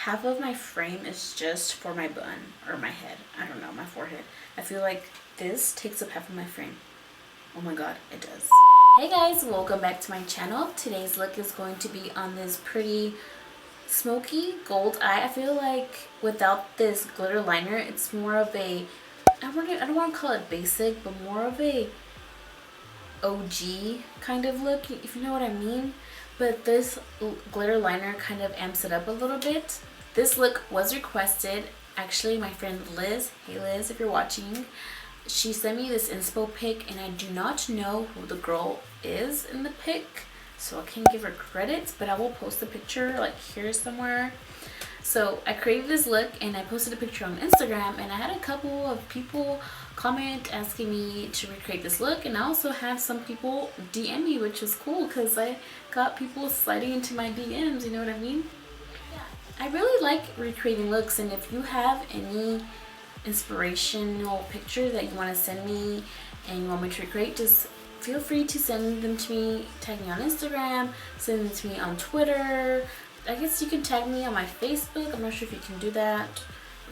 half of my frame is just for my bun or my head. I don't know, my forehead. I feel like this takes up half of my frame. Oh my god, it does. Hey guys, welcome back to my channel. Today's look is going to be on this pretty smoky gold eye. I feel like without this glitter liner, it's more of a, I don't want to call it basic, but more of a OG kind of look, if you know what I mean. But this glitter liner kind of amps it up a little bit. This look was requested. Actually, my friend Liz, hey Liz, if you're watching, she sent me this inspo pic, and I do not know who the girl is in the pic, so I can't give her credit, but I will post the picture like here somewhere. So I created this look and I posted a picture on Instagram, and I had a couple of people comment asking me to recreate this look, and I also had some people DM me, which is cool because I got people sliding into my DMs, you know what I mean? Yeah. I really like recreating looks, and if you have any inspirational picture that you want to send me and you want me to recreate, just feel free to send them to me. Tag me on Instagram, send them to me on Twitter. I guess you can tag me on my Facebook. I'm not sure if you can do that.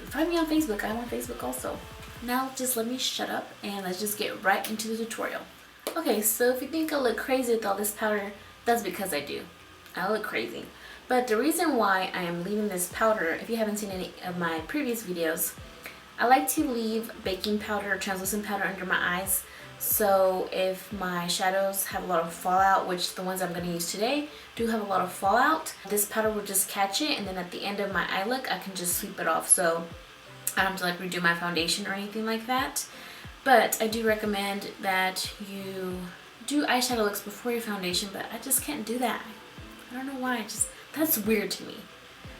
Find me on Facebook. I'm on Facebook also. Now just let me shut up and let's just get right into the tutorial. Okay, so if you think I look crazy with all this powder, that's because I do. I look crazy. But the reason why I am leaving this powder, if you haven't seen any of my previous videos, I like to leave baking powder or translucent powder under my eyes. So if my shadows have a lot of fallout, which the ones I'm going to use today do have a lot of fallout, this powder will just catch it, and then at the end of my eye look I can just sweep it off, so I don't have to like redo my foundation or anything like that. But I do recommend that you do eyeshadow looks before your foundation, but I just can't do that. I don't know why, that's weird to me.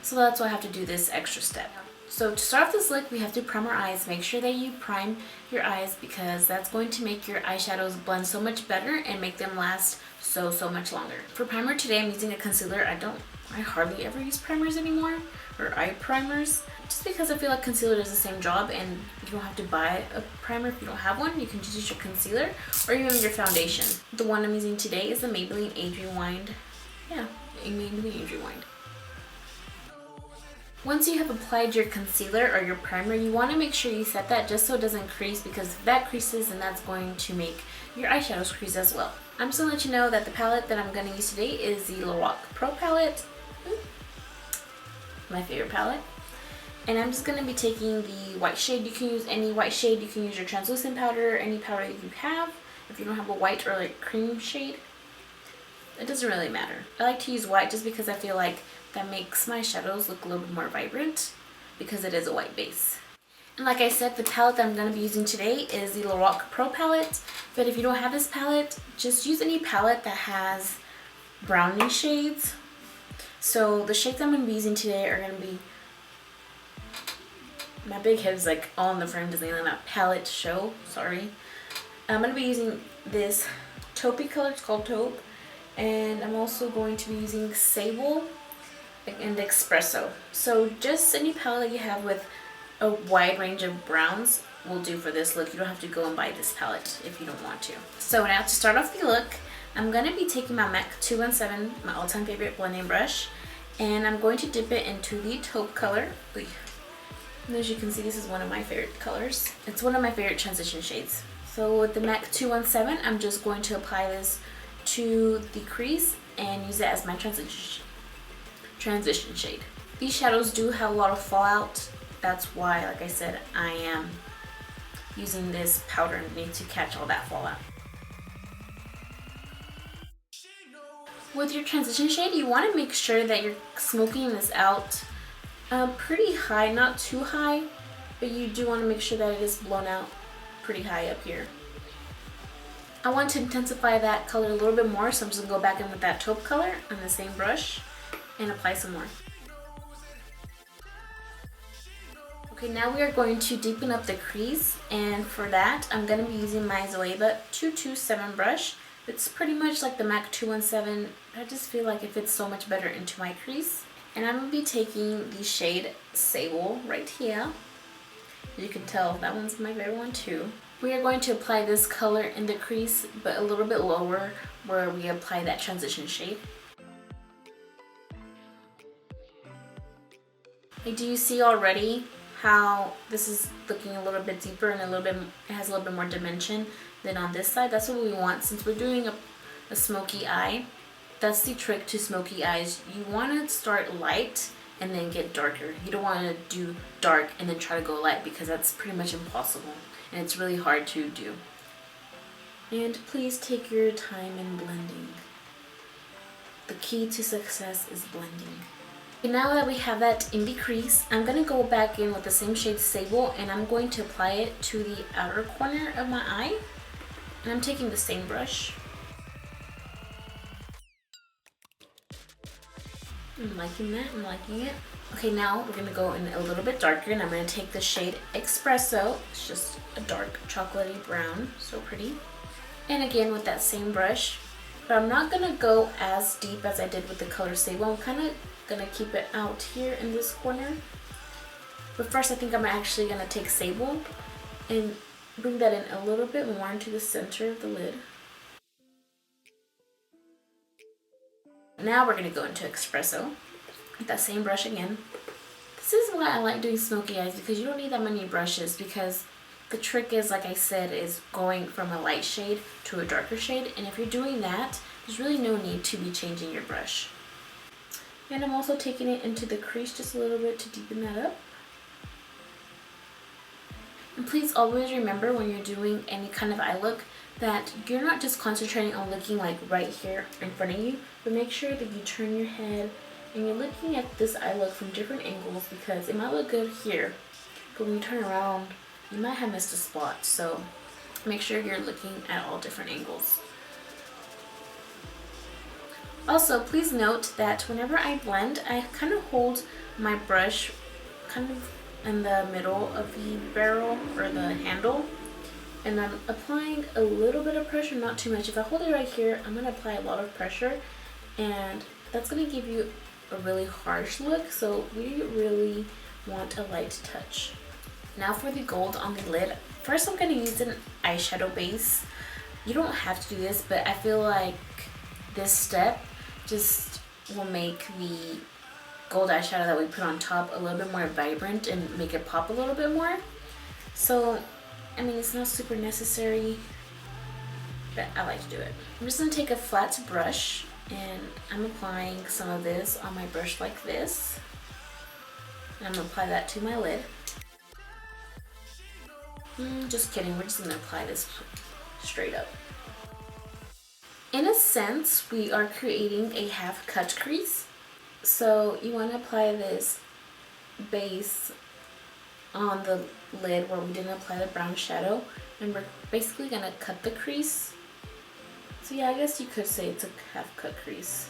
So that's why I have to do this extra step. So to start off this look, we have to prime our eyes. Make sure that you prime your eyes because that's going to make your eyeshadows blend so much better and make them last so much longer. For primer today, I'm using a concealer. I hardly ever use primers anymore, or eye primers, just because I feel like concealer does the same job, and you don't have to buy a primer if you don't have one. You can just use your concealer or even your foundation. The one I'm using today is the Maybelline Age Rewind. Yeah, Maybelline Age Rewind. Once you have applied your concealer or your primer, you want to make sure you set that just so it doesn't crease, because if that creases, then that's going to make your eyeshadows crease as well. I'm just going to let you know that the palette that I'm going to use today is the Lorac Pro palette, my favorite palette. And I'm just going to be taking the white shade. You can use any white shade. You can use your translucent powder, any powder that you have. If you don't have a white or like cream shade, it doesn't really matter. I like to use white just because I feel like that makes my shadows look a little bit more vibrant because it is a white base. And like I said, the palette that I'm going to be using today is the Lorac Pro palette. But if you don't have this palette, just use any palette that has brownie shades. So the shades I'm going to be using today are going to be, my big head is like all in the frame, doesn't even that palette show, sorry. I'm going to be using this taupey color, it's called taupe. And I'm also going to be using sable and espresso. So just any palette that you have with a wide range of browns will do for this look. You don't have to go and buy this palette if you don't want to. So now to start off the look, I'm going to be taking my MAC 217, my all-time favorite blending brush, and I'm going to dip it into the taupe color. And as you can see, this is one of my favorite colors. It's one of my favorite transition shades. So with the MAC 217, I'm just going to apply this to the crease and use it as my transition shade. These shadows do have a lot of fallout. That's why, like I said, I am using this powder underneath to catch all that fallout. With your transition shade, you want to make sure that you're smoking this out pretty high, not too high, but you do want to make sure that it is blown out pretty high up here. I want to intensify that color a little bit more, so I'm just going to go back in with that taupe color on the same brush and apply some more. Okay, now we are going to deepen up the crease, and for that I'm going to be using my Zoeva 227 brush. It's pretty much like the MAC 217. I just feel like it fits so much better into my crease. And I'm going to be taking the shade Sable right here. You can tell that one's my favorite one too. We are going to apply this color in the crease, but a little bit lower where we apply that transition shade. Do you see already how this is looking a little bit deeper and it has a little bit more dimension than on this side? That's what we want since we're doing a smoky eye. That's the trick to smoky eyes. You want to start light and then get darker. You don't want to do dark and then try to go light, because that's pretty much impossible and it's really hard to do. And please take your time in blending. The key to success is blending. Okay, now that we have that in the crease, I'm going to go back in with the same shade Sable, and I'm going to apply it to the outer corner of my eye. And I'm taking the same brush. I'm liking that, I'm liking it. Okay, now we're gonna go in a little bit darker, and I'm gonna take the shade Espresso. It's just a dark chocolatey brown, so pretty. And again with that same brush, but I'm not gonna go as deep as I did with the color Sable. I'm kind of gonna keep it out here in this corner. But first I think I'm actually gonna take Sable and bring that in a little bit more into the center of the lid. Now we're going to go into Espresso with that same brush again. This is why I like doing smoky eyes, because you don't need that many brushes, because the trick is, like I said, is going from a light shade to a darker shade, and if you're doing that, there's really no need to be changing your brush. And I'm also taking it into the crease just a little bit to deepen that up. And please always remember when you're doing any kind of eye look that you're not just concentrating on looking like right here in front of you, but make sure that you turn your head and you're looking at this eye look from different angles, because it might look good here, but when you turn around, you might have missed a spot. So make sure you're looking at all different angles. Also, please note that whenever I blend, I kind of hold my brush kind of in the middle of the barrel or the handle, and I'm applying a little bit of pressure, not too much. If I hold it right here, I'm going to apply a lot of pressure, and that's going to give you a really harsh look, so we really want a light touch. Now for the gold on the lid. First I'm going to use an eyeshadow base. You don't have to do this, but I feel like this step just will make the gold eyeshadow that we put on top a little bit more vibrant and make it pop a little bit more. So, I mean, it's not super necessary, but I like to do it. I'm just going to take a flat brush, and I'm applying some of this on my brush like this. And I'm going to apply that to my lid. Just kidding, we're just going to apply this straight up. In a sense, we are creating a half cut crease. So you want to apply this base on the lid where we didn't apply the brown shadow, and we're basically going to cut the crease. So yeah, I guess you could say it's a half cut crease.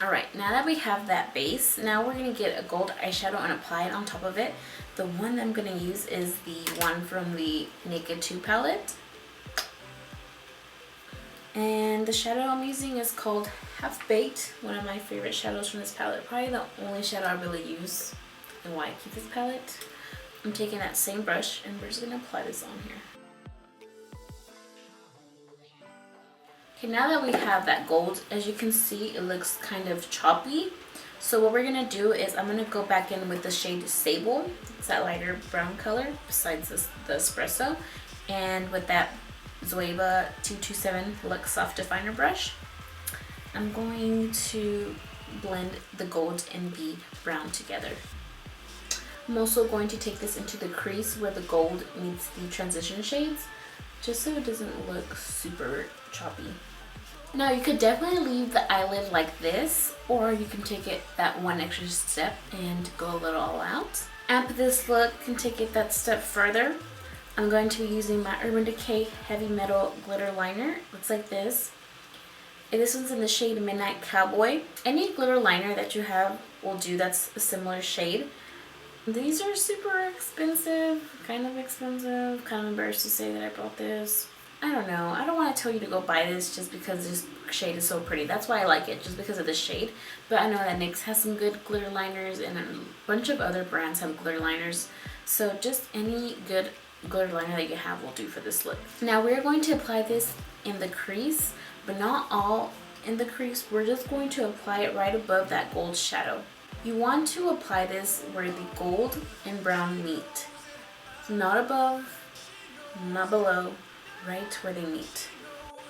Alright, now that we have that base, now we're going to get a gold eyeshadow and apply it on top of it. The one that I'm going to use is the one from the Naked 2 palette. And the shadow I'm using is called Half Baked, one of my favorite shadows from this palette. Probably the only shadow I really use and why I keep this palette. I'm taking that same brush and we're just going to apply this on here. Okay, now that we have that gold, as you can see, it looks kind of choppy. So what we're going to do is I'm going to go back in with the shade Sable. It's that lighter brown color besides the espresso. And with that Zoeva 227 Luxe Soft Definer brush, I'm going to blend the gold and the brown together. I'm also going to take this into the crease where the gold meets the transition shades, just so it doesn't look super choppy. Now you could definitely leave the eyelid like this, or you can take it that one extra step and go a little all out. Amp this look and take it that step further. I'm going to be using my Urban Decay Heavy Metal Glitter Liner. Looks like this. And this one's in the shade Midnight Cowboy. Any glitter liner that you have will do that's a similar shade. These are super expensive, kind of expensive. Kind of embarrassed to say that I bought this. I don't know. I don't want to tell you to go buy this just because this shade is so pretty. That's why I like it, just because of the shade. But I know that NYX has some good glitter liners, and a bunch of other brands have glitter liners. So just any good glitter liner that you have will do for this look. Now we're going to apply this in the crease, but not all in the crease. We're just going to apply it right above that gold shadow. You want to apply this where the gold and brown meet. Not above, not below, right where they meet.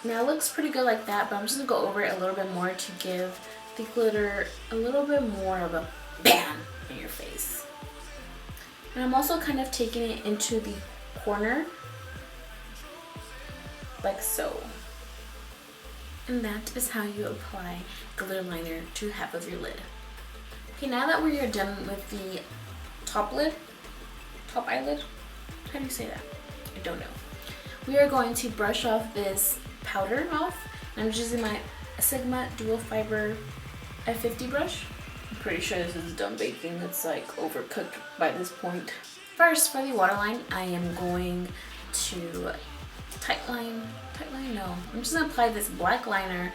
Now it looks pretty good like that, but I'm just gonna go over it a little bit more to give the glitter a little bit more of a bam in your face. And I'm also kind of taking it into the corner, like so. And that is how you apply glitter liner to half of your lid. Okay, now that we are done with the top eyelid, how do you say that? I don't know. We are going to brush off this powder off. And I'm just using my Sigma Dual Fiber F50 brush. I'm pretty sure this is done baking. It's like overcooked by this point. First, for the waterline, I am going to tightline, no. I'm just gonna apply this black liner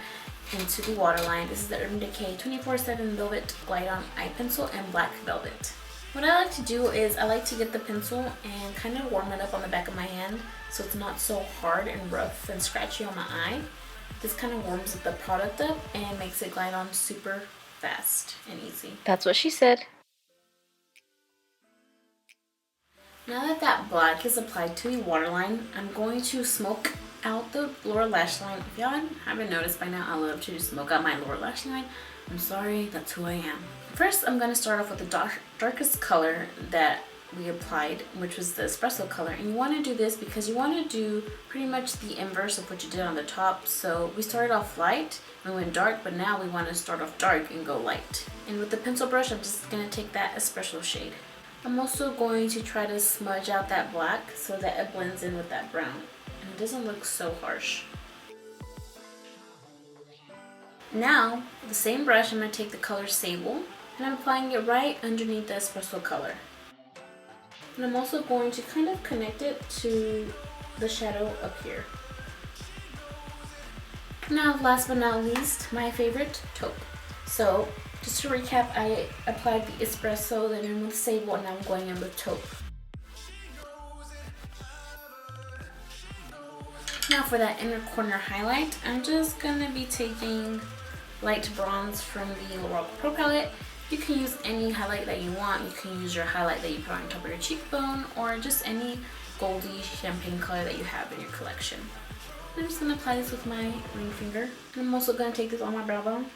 into the waterline. This is the Urban Decay 24/7 Velvet Glide On Eye Pencil in Black Velvet. What I like to do is I like to get the pencil and kind of warm it up on the back of my hand so it's not so hard and rough and scratchy on my eye. This kind of warms the product up and makes it glide on super fast and easy. That's what she said. Now that that black is applied to the waterline, I'm going to smoke out the lower lash line. If y'all haven't noticed by now, I love to smoke out my lower lash line. I'm sorry, that's who I am. First, I'm going to start off with the darkest color that we applied, which was the espresso color. And you want to do this because you want to do pretty much the inverse of what you did on the top. So we started off light and went dark, but now we want to start off dark and go light. And with the pencil brush, I'm just going to take that espresso shade. I'm also going to try to smudge out that black so that it blends in with that brown and it doesn't look so harsh. Now, the same brush, I'm going to take the color Sable and I'm applying it right underneath the espresso color. And I'm also going to kind of connect it to the shadow up here. Now, last but not least, my favorite, taupe. So, just to recap, I applied the espresso, then in with Sable, and now I'm going in with taupe. Now for that inner corner highlight, I'm just going to be taking light bronze from the L'Oreal Pro palette. You can use any highlight that you want. You can use your highlight that you put on top of your cheekbone or just any goldy champagne color that you have in your collection. I'm just going to apply this with my ring finger. And I'm also going to take this on my brow bone.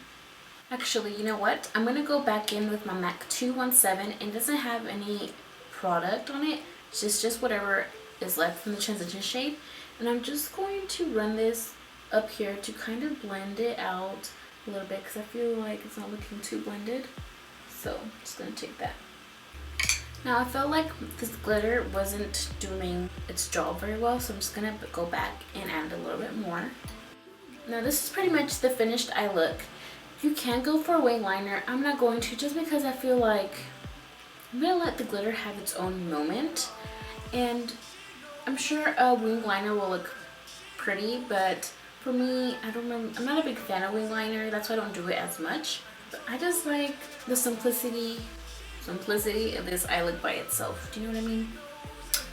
Actually, you know what? I'm going to go back in with my MAC 217. It doesn't have any product on it. It's just whatever is left from the transition shade. And I'm just going to run this up here to kind of blend it out a little bit because I feel like it's not looking too blended. So I'm just going to take that. Now I felt like this glitter wasn't doing its job very well, so I'm just going to go back and add a little bit more. Now this is pretty much the finished eye look. You can go for a wing liner. I'm not going to just because I feel like I'm going to let the glitter have its own moment. And I'm sure a wing liner will look pretty, but for me, I'm not a big fan of wing liner. That's why I don't do it as much. But I just like the simplicity of this eye look by itself. Do you know what I mean?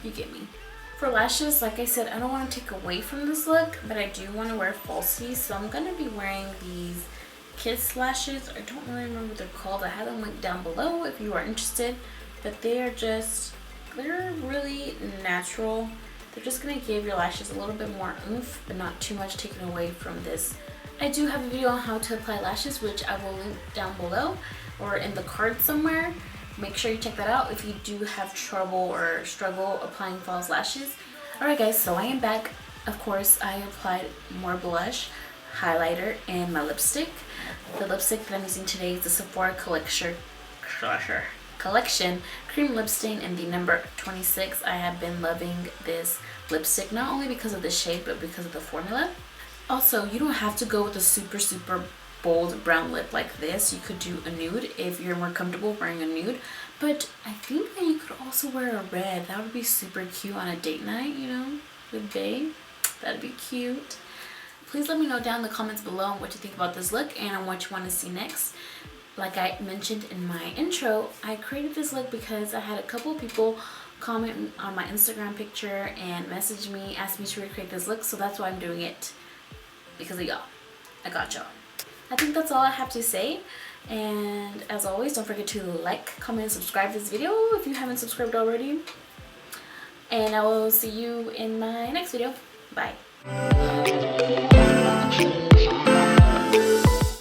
You get me. For lashes, like I said, I don't want to take away from this look, but I do want to wear falsies. So I'm going to be wearing these Kiss lashes. I don't really remember what they're called. I have them linked down below if you are interested. But they're really natural. They're just going to give your lashes a little bit more oomph, but not too much taken away from this. I do have a video on how to apply lashes, which I will link down below or in the card somewhere. Make sure you check that out if you do have trouble or struggle applying false lashes. Alright guys, so I am back. Of course, I applied more blush, highlighter, and my lipstick. The lipstick that I'm using today is the Sephora Collection Cream Lip Stain in the number 26. I have been loving this lipstick, not only because of the shade, but because of the formula. Also, you don't have to go with a super bold brown lip like this. You could do a nude if you're more comfortable wearing a nude. But I think that you could also wear a red. That would be super cute on a date night, you know, with bae. That'd be cute. Please let me know down in the comments below what you think about this look and what you want to see next. Like I mentioned in my intro, I created this look because I had a couple people comment on my Instagram picture and message me, ask me to recreate this look, so that's why I'm doing it. Because of y'all. I got y'all. I think that's all I have to say. And as always, don't forget to like, comment, and subscribe to this video if you haven't subscribed already. And I will see you in my next video. Bye.